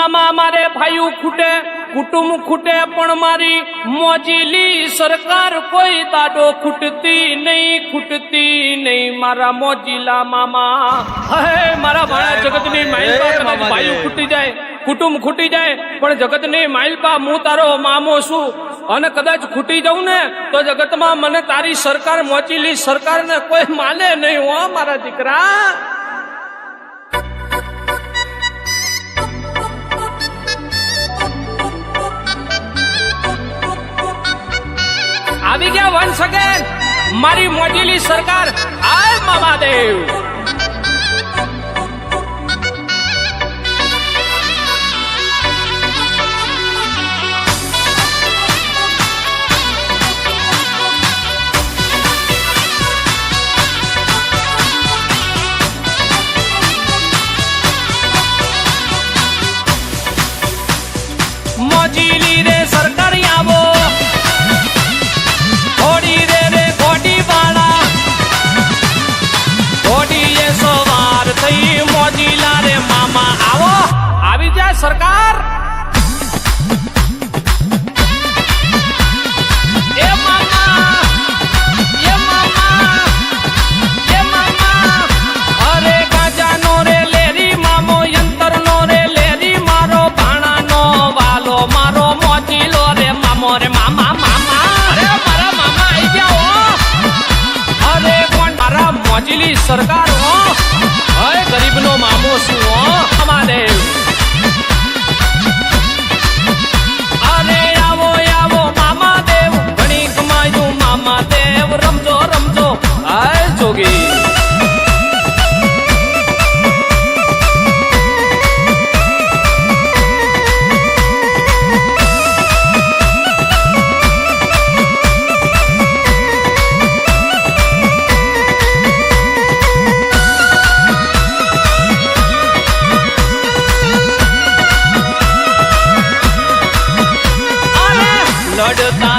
મામા મારે ભાઈઓ ખૂટે, કુટુંબ ખૂટે, પણ મારી મોજીલી સરકાર કોઈ દાડો ખૂટતી નહીં મારા મોજીલા મામા. હે મારા ભાણા જગતની માઇલપા, ભાઈઓ ખૂટી જાય, કુટુંબ ખૂટી જાય, પણ જગતની માઇલપા હું તારો મામો છું. અને કદાચ ખૂટી જાઉં ને તો જગતમાં મને તારી સરકાર, મોચીલી સરકારને કોઈ માને નહીં હો મારા દીકરા. આવી ગયા વન સગેન મારી મોજીલી સરકાર. હાય મામાદેવ. મોજીલી રે સરકાર આવો, ઘોડી રે ઘોડી વાળા, ઘોડીએ સવાર થઈ મોજીલા રે મામા આવો. આવી જાય સરકાર. એ મામા, એ મામા, એ મામા. અરે ગાજાનો રે લેરી મામો, યંતરનો રે લેરી મારો, ભાણાનો વાલો મારો મોજીલો રે મામો રે મામા મામા. અરે મારા મામા આઈ ગયા હો. અરે કોણ મારા મોજીલી સરકાર હો. હે ગરીબનો મામો છું હો અમાદેવ. અરે આવો આવો મામા દેવ, ઘણી કમાયું મામા દેવ, રમજો રમજો હાય જોગી. લડતા